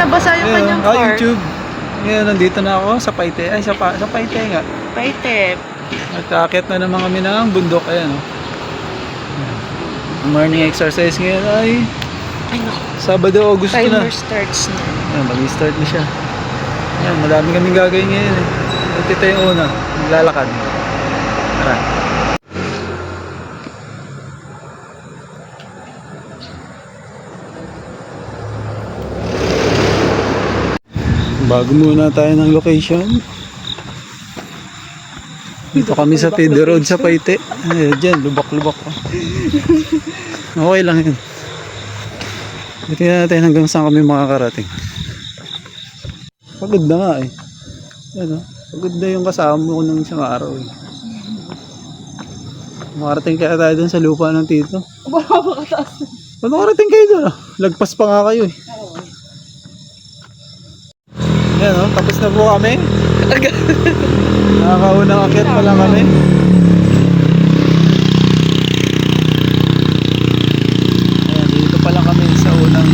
Nabasa yung kanyang car. YouTube. Ngayon, nandito na ako sa Paite. Ay, sa Paite nga. Paite. Nagkakit na naman kami ng bundok. Ayan, oh. Morning exercise ngayon ay Ay, naku. Sabado, August na. Timer starts na. Ayan, mag-start na siya. Ayan, madami kaming gagawin ngayon. Ito tayo yung una. Maglalakad. Tara. Bago muna tayo ng location. Dito kami sa Pede Road sa Paite. Ayan, dyan, lubak-lubak. Okay lang yun. Dito na natin hanggang saan kami makakarating. Pagod na nga eh. Ayan, oh. Pagod na yung kasama ko ng isang araw eh. Makarating kaya tayo dun sa lupa ng tito. Makakataas. Paano makarating kayo dun? Lagpas pa nga kayo eh. Ayan, oh, tapos na po kami. Nakakaunang akyat pa lang kami. Ayan, dito pa lang kami sa unang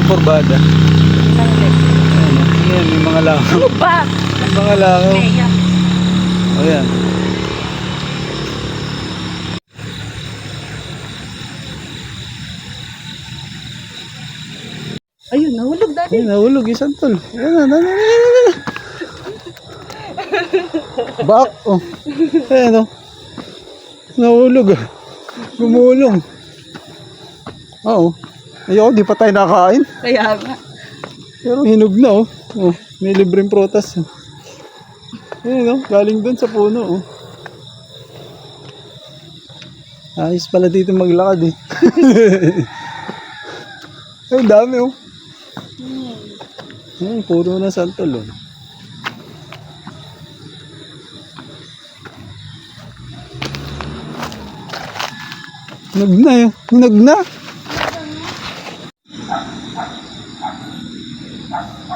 kurbada. Ayan, ayan, may mga langaw. Ano ba? May mga langaw. Ayan. Ayun, nahulog dati. Ayan, nahulog isang tol. Ayan, ayan. Back, oh. Ayan, oh. Nahulog, ah. Gumulong. Oo. Ayoko, di pa tayo nakain. Kaya nga. Pero hinog na, oh. Oh, may libreng protas. Ayan, oh. Galing dun sa puno, oh. Ayos pala dito maglakad, eh. Ay, dami, oh. Ayan, puro na santol, oh. Hinog na, eh. Hinog na.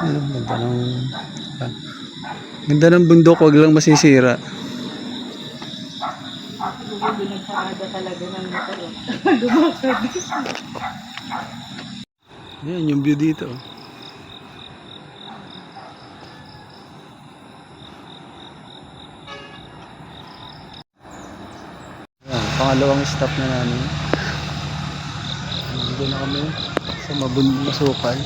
Ayan, ganda ng bundok, wag lang masisira. Nagparada talaga ng motor. Ayan, yung view dito. Ayan, pangalawang stop na namin. Dito na kami sa masukal.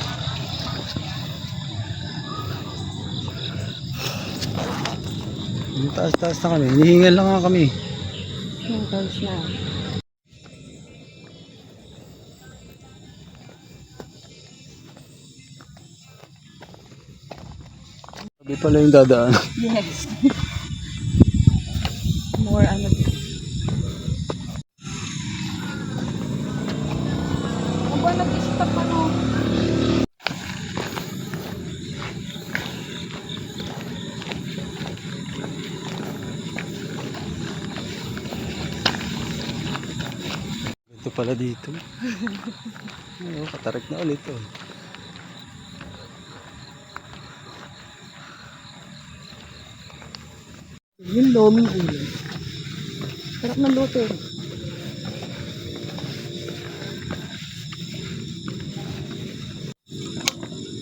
Yung taas-taas na kami. Hinihingal lang nga kami. Yung guys na. Sabi pala yung dadaan. Yes. More ano. Ano ba nag-stop ano? Ito pala dito. Ay, oh, katarik na ulit, oh. Yung loming ulo. Sarap ng luto.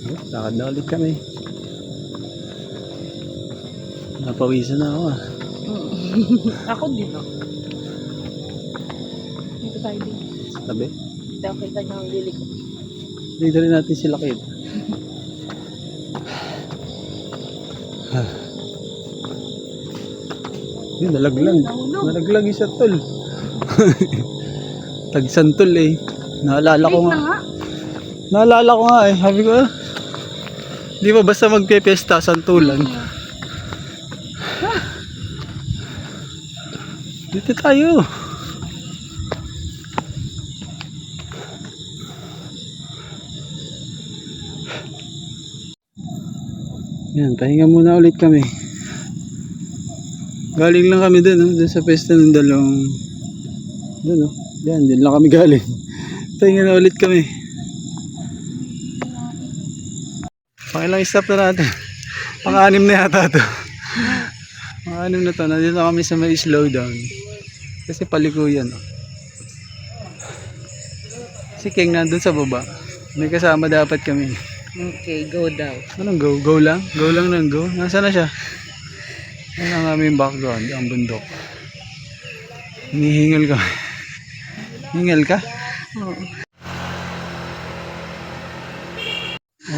Oh, lakad na ulit kami. Napawisan na ako, ah. Ako din no. Dito tayo din. Sa tabi. Dito kita niya ang lilik. Dito rin natin sila kid. Yun, nalaglag. Nalaglag isa tol. Tagsantol eh. Naalala ko nga. Naalala ko nga eh. Sabi ko, ah, di ba basta magpe-fiesta, santulan. Dito tayo. Yan, pahinga muna ulit kami. Galing lang kami dun, dun sa pesta ng dalawang dun, yan, dun lang kami galing. Pahinga na ulit kami. Pangilang stop na natin. Pang-anim na yata to. Pang-anim na to, nandito kami sa may slowdown. Kasi palikuyan, oh. Si King nandun sa baba. May kasama dapat kami. Okay, go daw. Anong go? Go lang? Go lang ng go? Nasaan na siya? Yan ang aming background, ang bundok. Hinihingal ka. Hingal ka? Oo.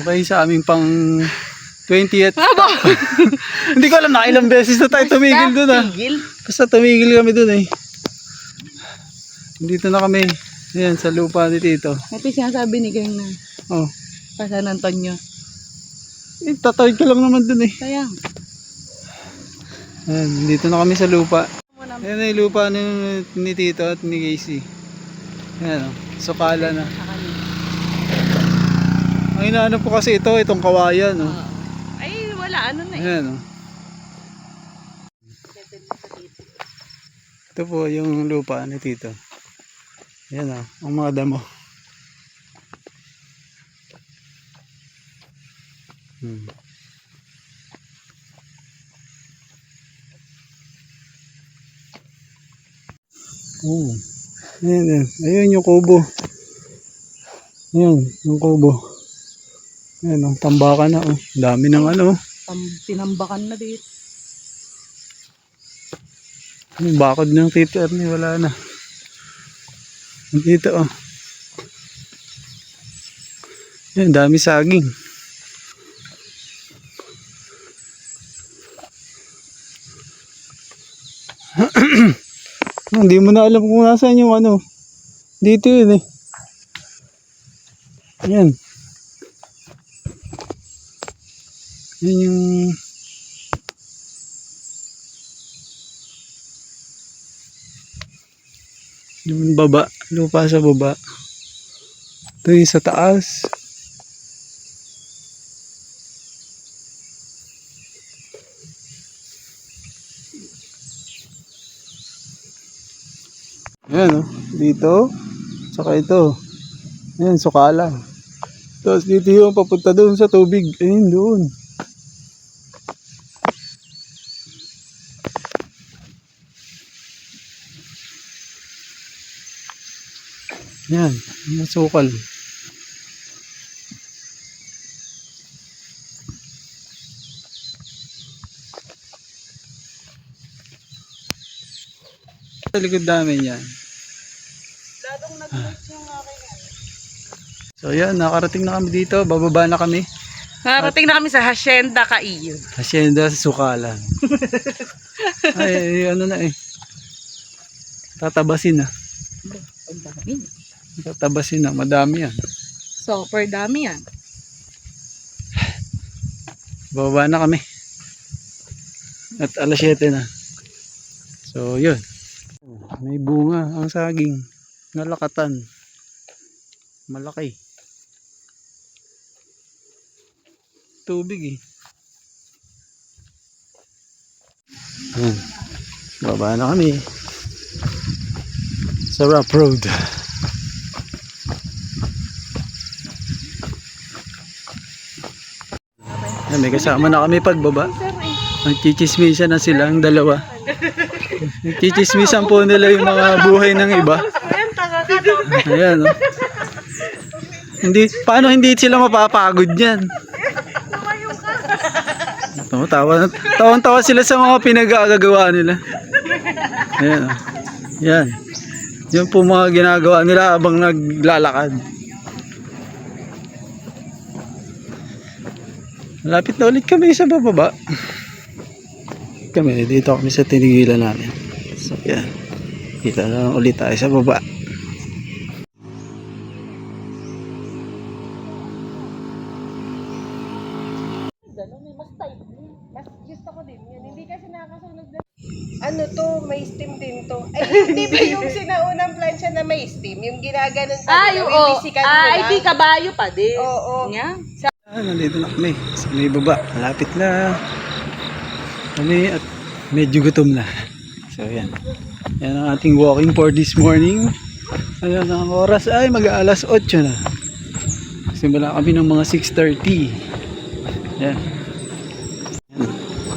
Okay, sa aming pang 20th. Hindi ko alam na ilang beses na tayo tumigil doon ah. Tigil? Basta tumigil kami doon eh. Dito na kami. Ayan, sa lupa ni Tito. Ito yung sinasabi ni Gang na Oh. pa San Antonio. Tatawid ka lang naman doon eh. Kaya. Ayan, dito na kami sa lupa. Ayan na yung lupa ni Tito at ni Casey. Ayan o, sukala na. Ang inaano po kasi itong kawayan o. Ay, wala. Ano na eh. Ayan o. Ito po yung lupa ni Tito. Ayan o, ang mga damo. Oh. Ayan, ayun yung kubo. Ayan, yung kubo. Ayan, ang tambakan na. Oh. Dami ng ano. Tinambakan na dito. Yung bakod ng Tito Ernie, wala na. Dito, oh. Ayan, dami saging. Hindi mo na alam kung nasaan yung ano. Dito yun eh. Ayan. Yan yung baba. Lupa sa baba. Ito yung sa taas. Ayan o. Dito. Saka ito. Ayan, sukala. Tapos dito yung papunta doon sa tubig. Ayun, doon. Ayan, yung sukal. Sa likod namin yan. Ladong nag-merge yung aking ano. So yan, nakarating na kami dito. Bababa na kami. Nakarating na kami sa Hacienda Caiyo. Hacienda sa Sukalan. Ay, ano na eh. Tatabasin na. Ang dami. Tatabasin na. Madami yan. Super dami yan. Bababa na kami. At alas 7 na. So yun. May bunga ang saging. Nalakatan. Malaki. Tubig eh. Ayan. Baba na kami. Sa rough road. Ayan, may kasama na kami pagbaba. Nagchichismisan na sila ang dalawa. Nagchichismisan po nila yung mga buhay ng iba. Ayan oh. Hindi, paano hindi sila mapapagod yan? Tawa sila sa mga pinag-aagawa nila. Ayan oh. Yan. Yan po mga ginagawa nila habang naglalakad. Malapit na ulit kami sa bababa. Dito kami sa tinigilan namin. So yan. Kita na ulit tayo sa baba. Mas gusto ko din yun. Hindi kasi nakakasunod na. Ano to, may steam din to. Ay, hindi ba yung sinaunang plancha na may steam? Yung ginaganon pa nila, bibisikan mo lang. Ay, di kabayo pa din. Oo. Nga. Nandito na kami sa may baba. Malapit na kami at medyo gutom na. So yan. Yan ang ating walking for this morning. Ayan ang oras ay mag-aalas 8 na. Simula kami ng mga 6:30. Yan.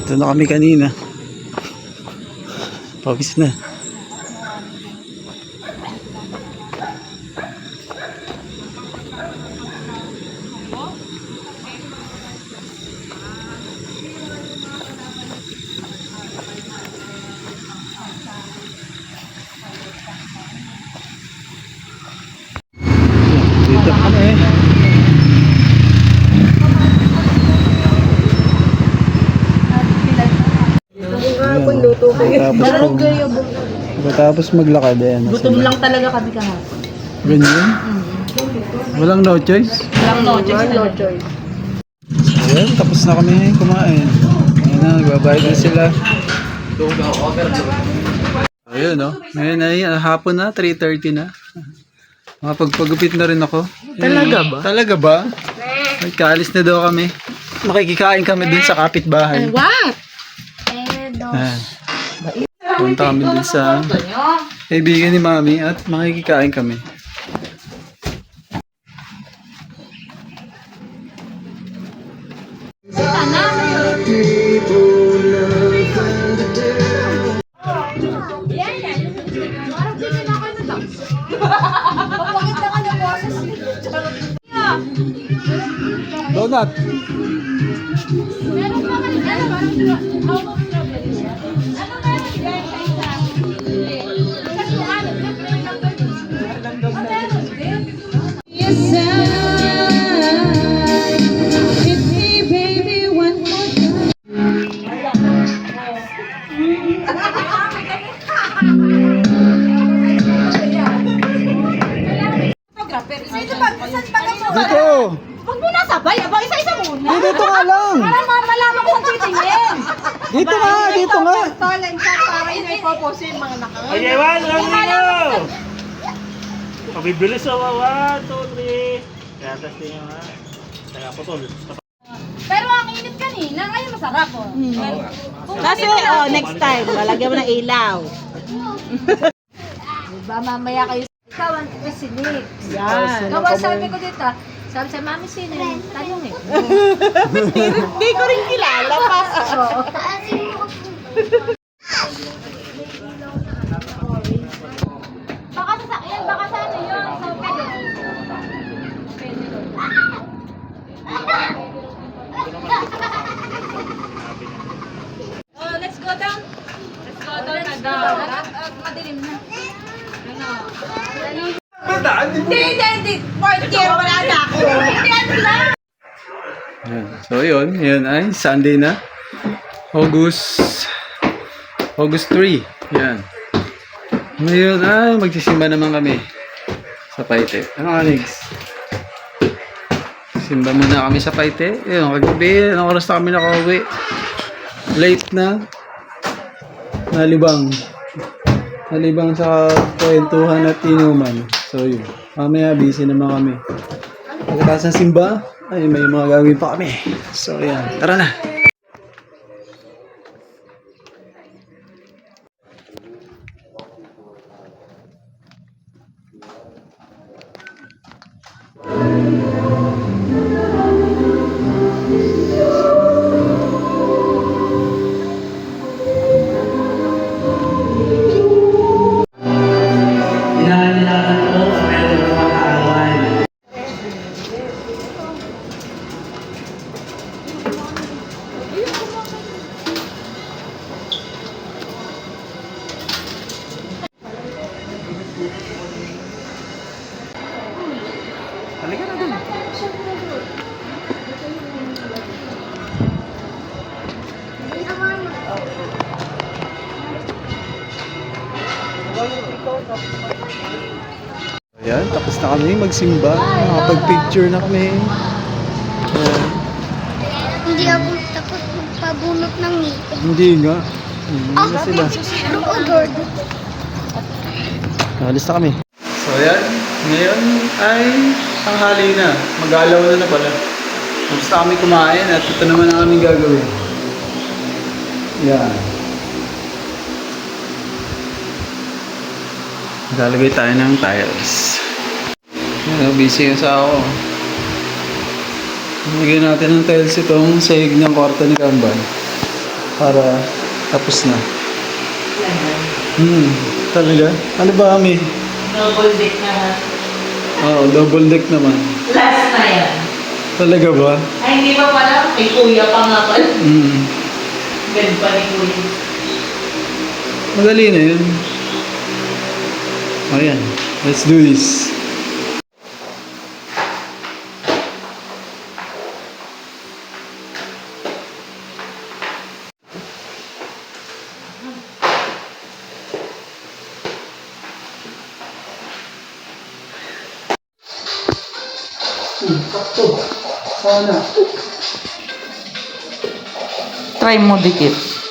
Ito na kami kanina. Pawis na. Pagkatapos maglakad, ayan. Gutom lang talaga kami kahapon. Ganyan? Walang no choice? Walang no choice. Ayan, tapos na kami kumain. Ayan na, nagbabayad na sila. Ayun, no? Ngayon ay hapon na, 3:30 na. Makapagpagupit na rin ako. Talaga ba? Talaga ba? Ay, kaalis na daw kami. Makikikain kami dun sa kapitbahay. What? Ayan. Punta kami dun sa kaibigan ni Mami at makikikain kami. Donut. Dito. Huwag mo na sabay, abang isa-isa muna. Dito nga lang. Para malaman ko kung titingin. Dito nga, dito nga. Talent ka para yun ay popose yung mga nakakaya. Ay, ewan, lang nyo! Pabibilis ako, 1, 2, 3. Kaya testing nyo ha. Kaya putol. Pero ang init kanina, ngayon masarap oh. Kasi, next time, lalagyan mo ng ilaw. Diba, mamaya kayo. Ikaw ang kasilik. Yan. Gawa sabi ko dito, sabi sa mami sino yung tanong eh. Hindi ko rin kilala pa. Baka sa sakyan, baka sa ano yun. Oh, let's go down. Let's go down na down. Madilim na. Hindi. Fourth year, wala na ako. Ayan. So yun ay Sunday na. August 3. Yan. Ngayon ay magsisimba naman kami sa Paite. Ano ka, Nix? Simba muna kami sa Paite. Ayun, kagabi, anong oras na kami nakauwi? Late na. Nalibang sa kwentuhan at inuman. So yun, mamaya busy naman kami. Pagkatapos ng simba, ay may mga gagawin pa kami. So yan, tara na. Halika na dun. Ayan, tapos na kami magsimba. Nakapag-picture na kami. Ayan. Hindi ako tapos magpabunot ng ngipin. Hindi nga. Hindi na sila. Ano ko, Gordon? Alis na kami. So ayan, ngayon ay tanghali na. Mag-alaw na pala. Tapos na kami kumain at ito naman ang aming gagawin. Yan. Lalagay tayo ng tiles. Yan, busy yung sa ako. Lagyan natin ng tiles itong sahig ng kwarto ni Kamban. Para tapos na. Talaga? Ano ba kami? Double deck na ha. Oo, double deck naman. Last na yan. Talaga ba? Ay, hindi pa pala. Kay kuya pa nga pala. Ganda pa ni kuya. Madali na yun. Ayan, let's do this. Sakto. Sana. Try mo dikit.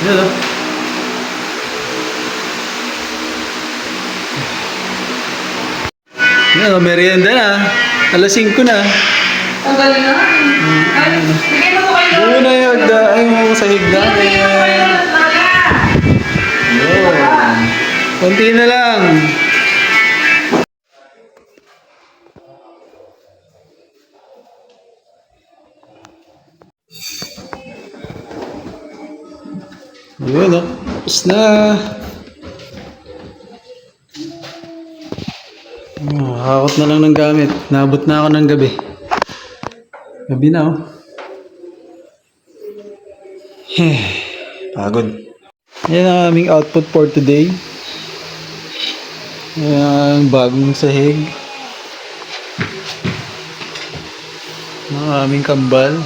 Yan o. Yan o, merienda na. Alas 5 na. Ang galing na. Ay, bigay mo ko kayo. Buo na yung hagda. Ay, mo sa higda. Yun. Konti na lang. Yun o. Tapos na. Hakot na lang ng gamit. Naabot na ako ng gabi. Gabi na oh. Pagod. Yan ang aming output for today. Yan ang bagong sahig. Ang aming kambal.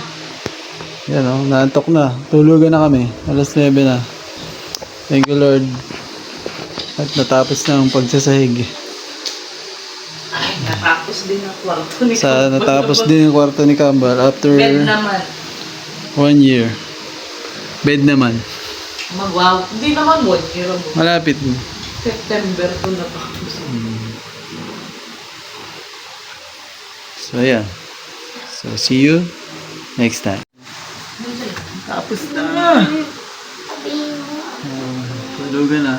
Yan o, naantok na. Tulugan na kami. Alas 9 na. Thank you Lord. At natapos na ang pagsasahig. Ay, natapos din ang kwarto ni Natapos din ang kwarto ni Kambal after Bed naman. 1 year. Bed naman. Wow. Hindi naman 1 year mo. Malapit. September ko natapos. So yeah. So see you next time. Tapos na. Tulugan na.